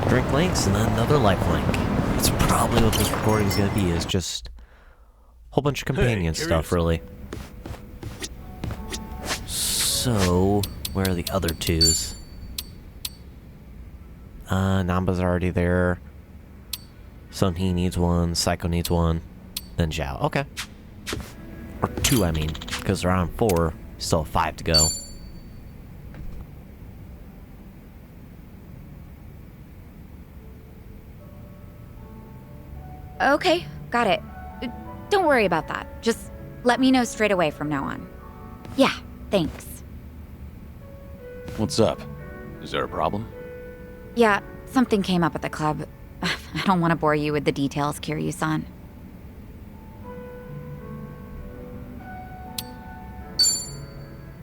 drink links, and then another life link. That's probably what this recording is going to be, is just a whole bunch of companion stuff, really. So, where are the other twos? Namba's already there. Sunhee needs one, Saeko needs one, then Zhao. Okay. Or two, I mean, because they're on 4, still have 5 to go. Okay, got it. Don't worry about that. Just let me know straight away from now on. Yeah, thanks. What's up? Is there a problem? Yeah, something came up at the club. I don't want to bore you with the details, Kiryu-san.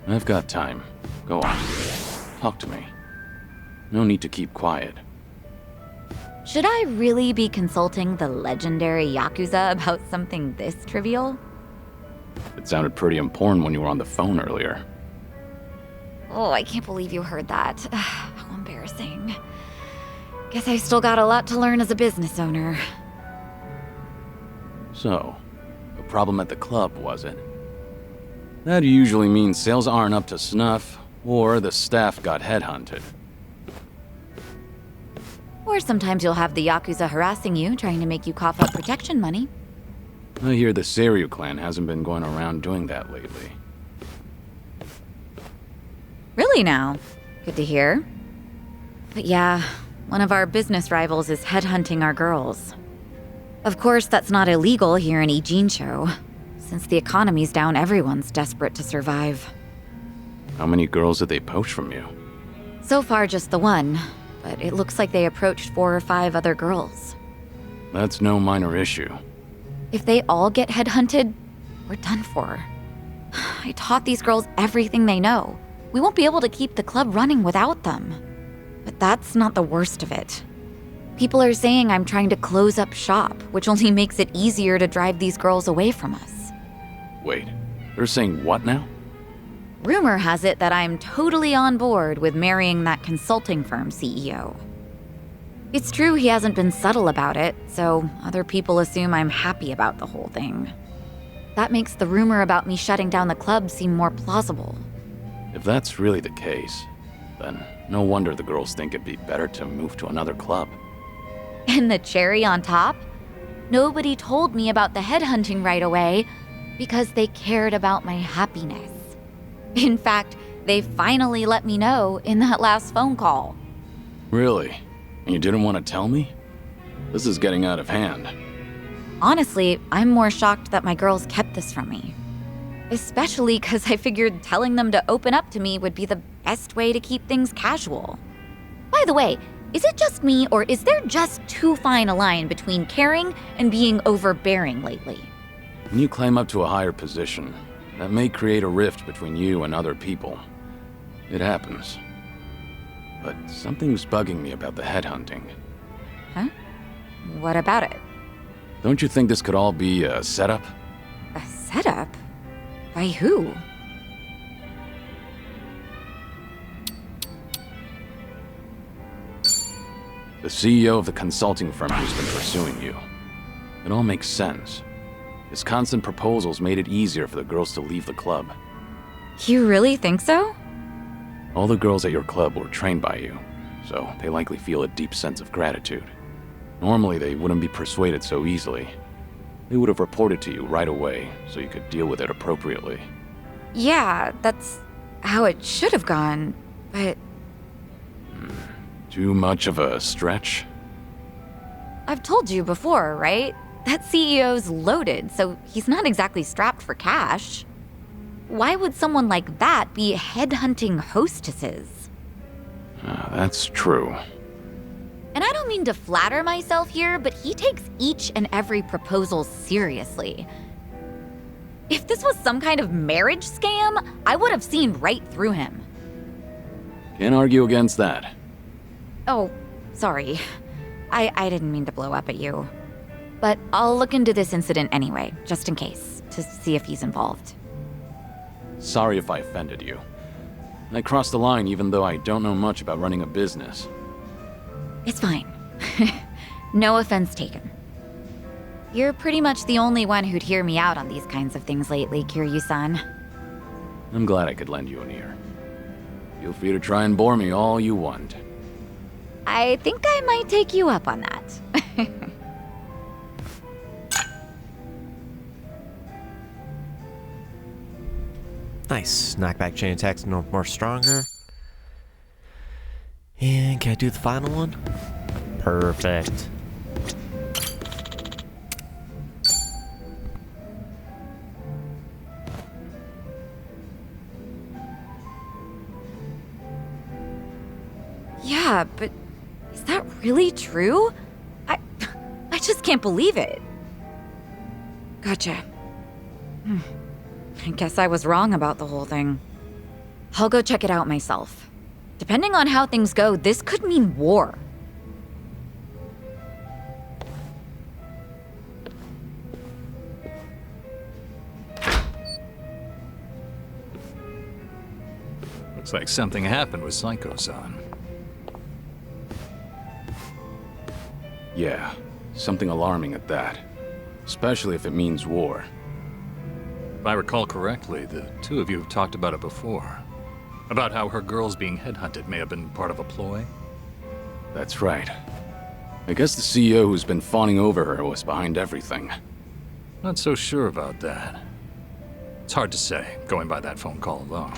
I've got time. Go on. Talk to me. No need to keep quiet. Should I really be consulting the legendary Yakuza about something this trivial? It sounded pretty important when you were on the phone earlier. Oh, I can't believe you heard that. How embarrassing. Guess I still got a lot to learn as a business owner. So, a problem at the club, was it? That usually means sales aren't up to snuff, or the staff got headhunted. Or sometimes you'll have the Yakuza harassing you, trying to make you cough up protection money. I hear the Seiryu clan hasn't been going around doing that lately. Really now? Good to hear. But yeah, one of our business rivals is headhunting our girls. Of course, that's not illegal here in Ijincho. Since the economy's down, everyone's desperate to survive. How many girls did they poach from you? So far, just the one. But it looks like they approached 4 or 5 other girls. That's no minor issue. If they all get headhunted, we're done for. I taught these girls everything they know. We won't be able to keep the club running without them. But that's not the worst of it. People are saying I'm trying to close up shop, which only makes it easier to drive these girls away from us. Wait, they're saying what now? Rumor has it that I'm totally on board with marrying that consulting firm CEO. It's true he hasn't been subtle about it, so other people assume I'm happy about the whole thing. That makes the rumor about me shutting down the club seem more plausible. If that's really the case, then no wonder the girls think it'd be better to move to another club. And the cherry on top? Nobody told me about the headhunting right away because they cared about my happiness. In fact, they finally let me know in that last phone call. Really? And you didn't want to tell me? This is getting out of hand. Honestly, I'm more shocked that my girls kept this from me. Especially because I figured telling them to open up to me would be the best way to keep things casual. By the way, is it just me, or is there just too fine a line between caring and being overbearing lately? When you climb up to a higher position, that may create a rift between you and other people. It happens. But something's bugging me about the headhunting. Huh? What about it? Don't you think this could all be a setup? A setup? By who? The CEO of the consulting firm who's been pursuing you. It all makes sense. His constant proposals made it easier for the girls to leave the club. You really think so? All the girls at your club were trained by you, so they likely feel a deep sense of gratitude. Normally, they wouldn't be persuaded so easily. They would have reported to you right away, so you could deal with it appropriately. Yeah, that's how it should have gone, but... Too much of a stretch? I've told you before, right? That CEO's loaded, so he's not exactly strapped for cash. Why would someone like that be headhunting hostesses? That's true. And I don't mean to flatter myself here, but he takes each and every proposal seriously. If this was some kind of marriage scam, I would have seen right through him. Can't argue against that. Oh, sorry. I didn't mean to blow up at you. But I'll look into this incident anyway, just in case, to see if he's involved. Sorry if I offended you. I crossed the line even though I don't know much about running a business. It's fine. No offense taken. You're pretty much the only one who'd hear me out on these kinds of things lately, Kiryu-san. I'm glad I could lend you an ear. Feel free to try and bore me all you want. I think I might take you up on that. Nice. Knockback chain attacks no more stronger. And can I do the final one? Perfect. Yeah, but is that really true? I just can't believe it. Gotcha. I guess I was wrong about the whole thing. I'll go check it out myself. Depending on how things go, this could mean war. Looks like something happened with Saeko-san. Yeah, something alarming at that. Especially if it means war. If I recall correctly, the two of you have talked about it before. About how her girls being headhunted may have been part of a ploy. That's right. I guess the CEO who's been fawning over her was behind everything. Not so sure about that. It's hard to say, going by that phone call alone.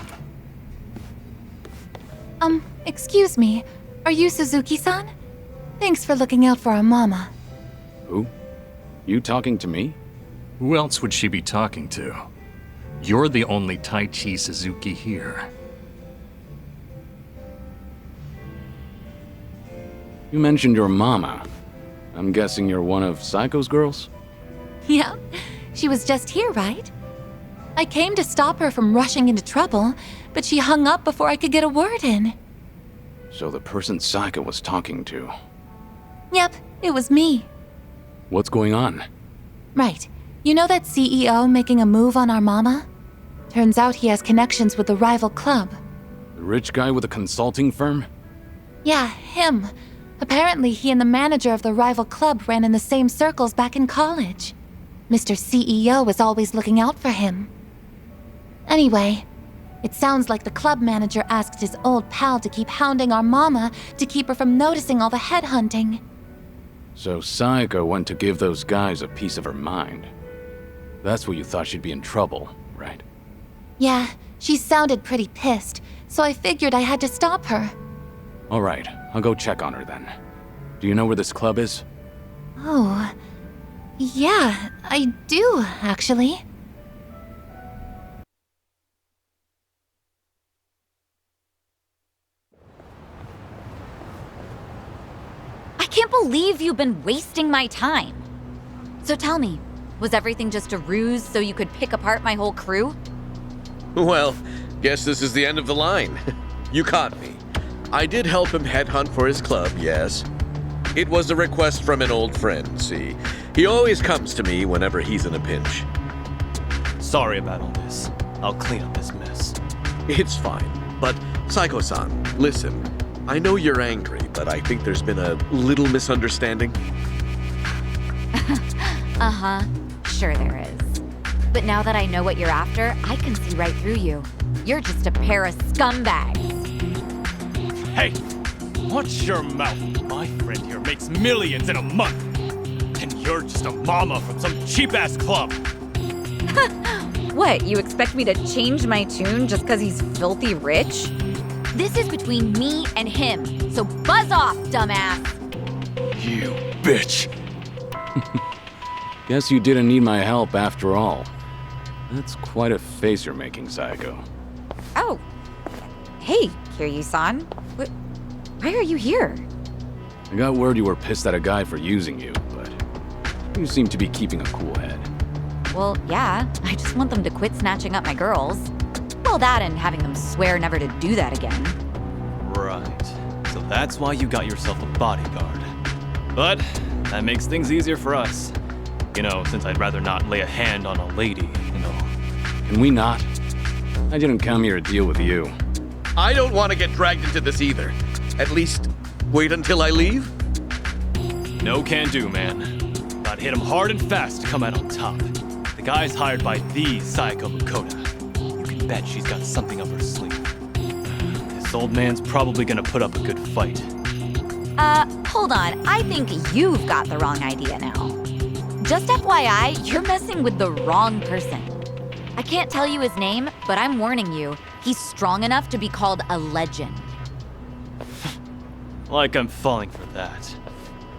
Excuse me. Are you Suzuki-san? Thanks for looking out for our mama. Who? You talking to me? Who else would she be talking to? You're the only Taichi Suzuki here. You mentioned your mama. I'm guessing you're one of Saiko's girls? Yeah, she was just here, right? I came to stop her from rushing into trouble, but she hung up before I could get a word in. So the person Saiko was talking to. Yep, it was me. What's going on? Right. You know that CEO making a move on our mama? Turns out he has connections with the rival club. The rich guy with a consulting firm? Yeah, him. Apparently he and the manager of the rival club ran in the same circles back in college. Mr. CEO was always looking out for him. Anyway, it sounds like the club manager asked his old pal to keep hounding our mama to keep her from noticing all the headhunting. So Saeko went to give those guys a piece of her mind. That's what you thought she'd be in trouble, right? Yeah, she sounded pretty pissed, so I figured I had to stop her. All right, I'll go check on her then. Do you know where this club is? Oh, yeah, I do, actually. I can't believe you've been wasting my time. So tell me, was everything just a ruse so you could pick apart my whole crew? Well, guess this is the end of the line. You caught me. I did help him headhunt for his club, yes. It was a request from an old friend, see. He always comes to me whenever he's in a pinch. Sorry about all this. I'll clean up this mess. It's fine. But, Saeko-san, listen. I know you're angry, but I think there's been a little misunderstanding. Uh-huh. Sure there is. But now that I know what you're after, I can see right through you. You're just a pair of scumbags. Hey! Watch your mouth. My friend here makes millions in a month. And you're just a mama from some cheap-ass club. What, you expect me to change my tune just because he's filthy rich? This is between me and him, so buzz off, dumbass! You bitch! Guess you didn't need my help after all. That's quite a face you're making, Saeko. Oh. Hey, Kiryu-san. Why are you here? I got word you were pissed at a guy for using you, but you seem to be keeping a cool head. Well, yeah. I just want them to quit snatching up my girls. Well, that and having them swear never to do that again. Right. So that's why you got yourself a bodyguard. But that makes things easier for us. You know, since I'd rather not lay a hand on a lady, you know. Can we not? I didn't come here to deal with you. I don't want to get dragged into this either. At least, wait until I leave? No can do, man. Gotta hit him hard and fast to come out on top. The guy's hired by the Saeko Koda. You can bet she's got something up her sleeve. This old man's probably gonna put up a good fight. Hold on. I think you've got the wrong idea now. Just FYI, you're messing with the wrong person. I can't tell you his name, but I'm warning you, he's strong enough to be called a legend. Like I'm falling for that.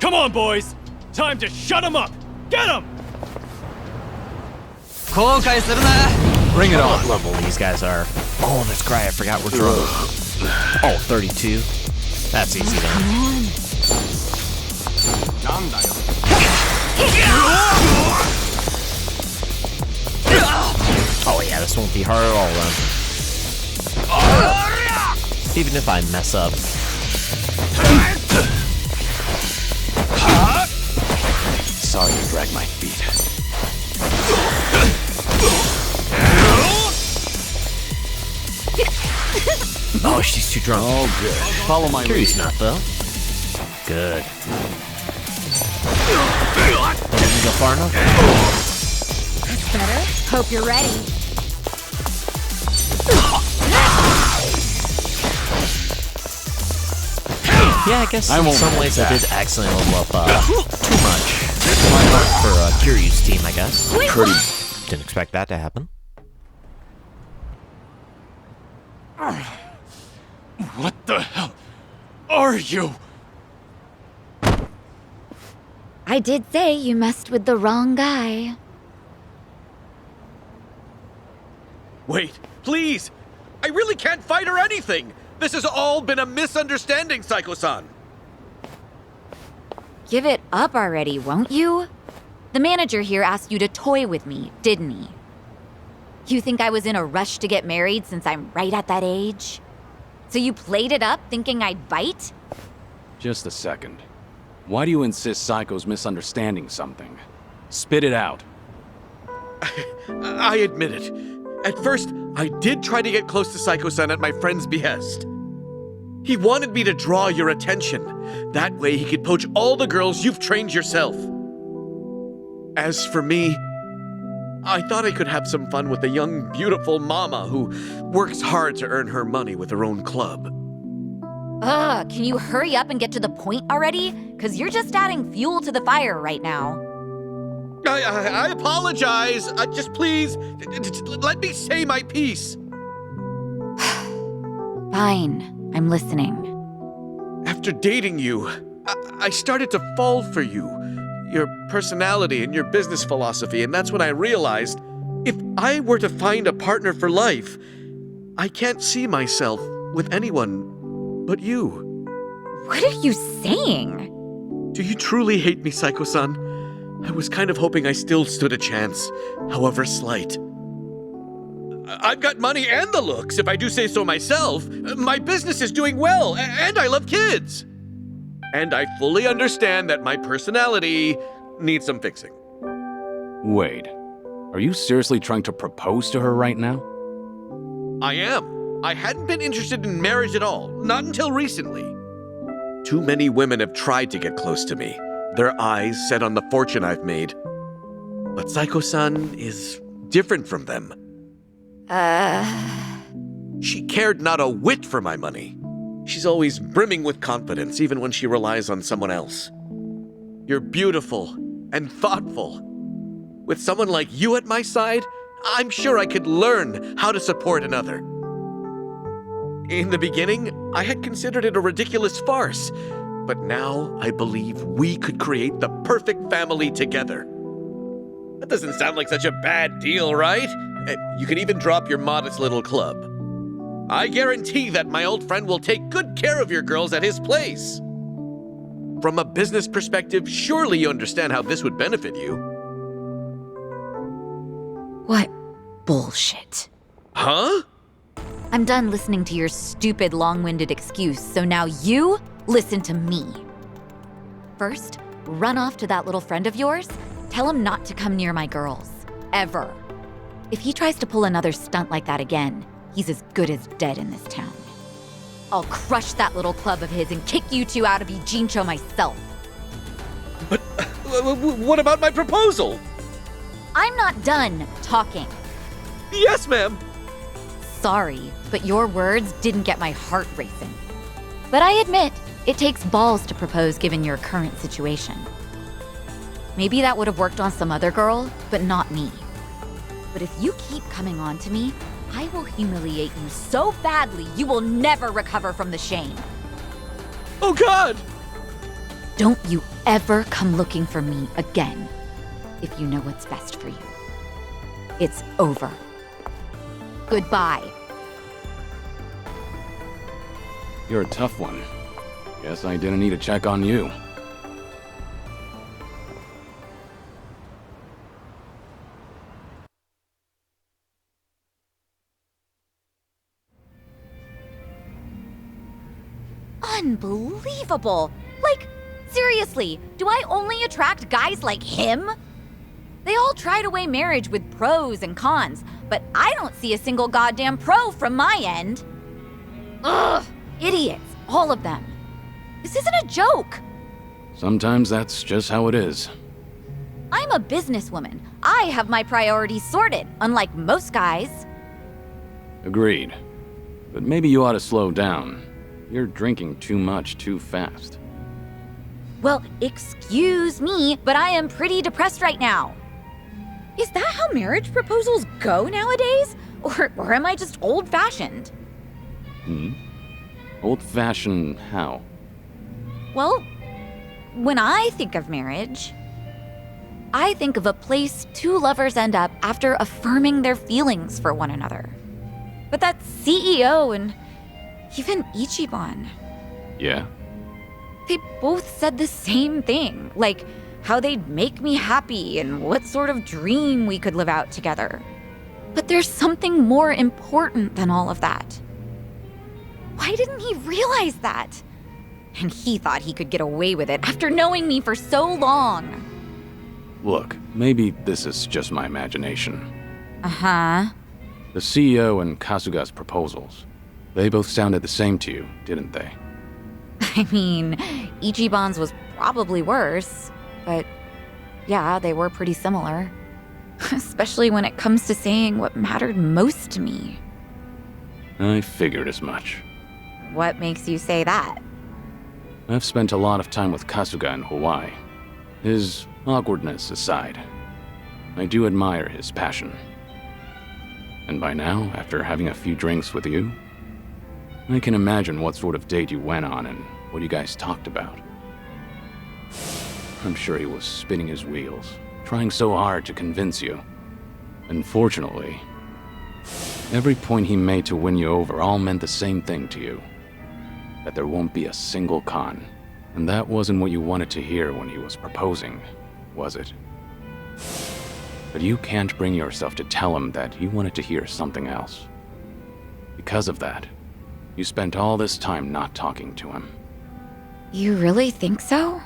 Come on, boys! Time to shut him up! Get him! Bring it on. What level these guys are. Oh, that's great. I forgot we're drunk. Oh, 32. That's easy then. Oh yeah, this won't be hard at all then. Even if I mess up. Sorry to drag my feet. Oh, she's too drunk. Oh, good. Follow my lead. Kiryu's not though. Good. Didn't go far enough. That's better. Hope you're ready. Yeah, I guess in some ways I did accidentally level up too much for Kiryu's team, I guess. Didn't expect that to happen. What the hell are you? I did say you messed with the wrong guy. Wait, please! I really can't fight or anything! This has all been a misunderstanding, Saeko-san! Give it up already, won't you? The manager here asked you to toy with me, didn't he? You think I was in a rush to get married since I'm right at that age? So you played it up thinking I'd bite? Just a second. Why do you insist Saiko's misunderstanding something? Spit it out. I admit it. At first, I did try to get close to Saeko-san at my friend's behest. He wanted me to draw your attention. That way he could poach all the girls you've trained yourself. As for me, I thought I could have some fun with a young, beautiful mama who works hard to earn her money with her own club. Ugh, can you hurry up and get to the point already? Because you're just adding fuel to the fire right now. I apologize. Just please, let me say my piece. Fine, I'm listening. After dating you, I started to fall for you, your personality and your business philosophy, and that's when I realized if I were to find a partner for life, I can't see myself with anyone but you. What are you saying? Do you truly hate me, Saeko-san? I was kind of hoping I still stood a chance, however slight. I've got money and the looks, if I do say so myself. My business is doing well, and I love kids. And I fully understand that my personality needs some fixing. Wait, are you seriously trying to propose to her right now? I am. I hadn't been interested in marriage at all, not until recently. Too many women have tried to get close to me, their eyes set on the fortune I've made. But Saeko-san is different from them. She cared not a whit for my money. She's always brimming with confidence, even when she relies on someone else. You're beautiful and thoughtful. With someone like you at my side, I'm sure I could learn how to support another. In the beginning, I had considered it a ridiculous farce, but now I believe we could create the perfect family together. That doesn't sound like such a bad deal, right? You can even drop your modest little club. I guarantee that my old friend will take good care of your girls at his place. From a business perspective, surely you understand how this would benefit you. What bullshit. Huh? I'm done listening to your stupid, long-winded excuse, so now you listen to me. First, run off to that little friend of yours. Tell him not to come near my girls. Ever. If he tries to pull another stunt like that again, he's as good as dead in this town. I'll crush that little club of his and kick you two out of Ijincho myself. But what about my proposal? I'm not done talking. Yes, ma'am. Sorry, but your words didn't get my heart racing. But I admit, it takes balls to propose given your current situation. Maybe that would have worked on some other girl, but not me. But if you keep coming on to me, I will humiliate you so badly you will never recover from the shame. Oh, God! Don't you ever come looking for me again, if you know what's best for you. It's over. Goodbye. You're a tough one. Guess I didn't need to check on you. Unbelievable! Like, seriously, do I only attract guys like him? They all try to weigh marriage with pros and cons, but I don't see a single goddamn pro from my end. Ugh! Idiots, all of them. This isn't a joke. Sometimes that's just how it is. I'm a businesswoman. I have my priorities sorted, unlike most guys. Agreed. But maybe you ought to slow down. You're drinking too much too fast. Well, excuse me, but I am pretty depressed right now. Is that how marriage proposals go nowadays? Or am I just old-fashioned? Old-fashioned how? Well, when I think of marriage, I think of a place two lovers end up after affirming their feelings for one another. But that CEO and even Ichiban, Yeah? they both said the same thing, like how they'd make me happy and what sort of dream we could live out together. But there's something more important than all of that. Why didn't he realize that? And he thought he could get away with it after knowing me for so long. Look, maybe this is just my imagination. Uh-huh. The CEO and Kasuga's proposals, they both sounded the same to you, didn't they? I mean, Ichiban's was probably worse, but yeah, they were pretty similar. Especially when it comes to saying what mattered most to me. I figured as much. What makes you say that? I've spent a lot of time with Kasuga in Hawaii. His awkwardness aside, I do admire his passion. And by now, after having a few drinks with you, I can imagine what sort of date you went on and what you guys talked about. I'm sure he was spinning his wheels, trying so hard to convince you. Unfortunately, every point he made to win you over all meant the same thing to you. That there won't be a single con. And that wasn't what you wanted to hear when he was proposing, was it? But you can't bring yourself to tell him that you wanted to hear something else. Because of that, you spent all this time not talking to him. You really think so?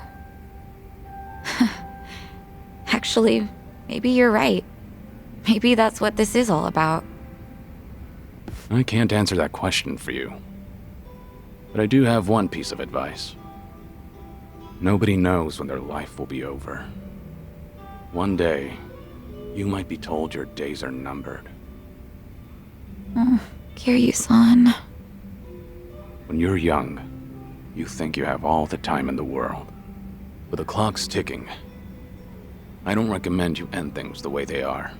Actually, maybe you're right. Maybe that's what this is all about. I can't answer that question for you. But I do have one piece of advice. Nobody knows when their life will be over. One day, you might be told your days are numbered. Kiryu-san. When you're young, you think you have all the time in the world. But the clock's ticking. I don't recommend you end things the way they are.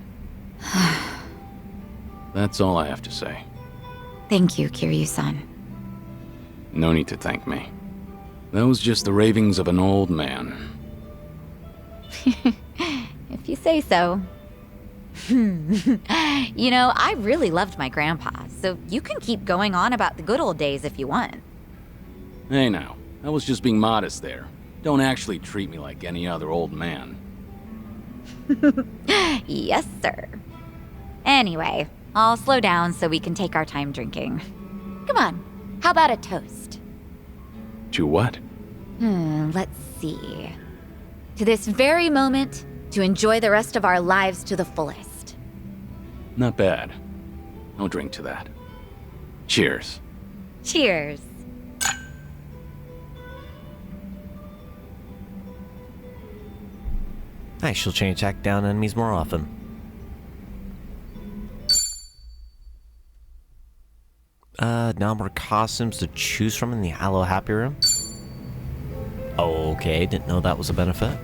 That's all I have to say. Thank you, Kiryu-san. No need to thank me. That was just the ravings of an old man. If you say so. You know, I really loved my grandpa, so you can keep going on about the good old days if you want. Hey now, I was just being modest there. Don't actually treat me like any other old man. Yes, sir. Anyway, I'll slow down so we can take our time drinking. Come on, how about a toast? To what? Let's see. To this very moment, to enjoy the rest of our lives to the fullest. Not bad. I'll drink to that. Cheers. Cheers. Nice, she'll change track down enemies more often. Now more costumes to choose from in the Aloe Happy Room. Okay, didn't know that was a benefit.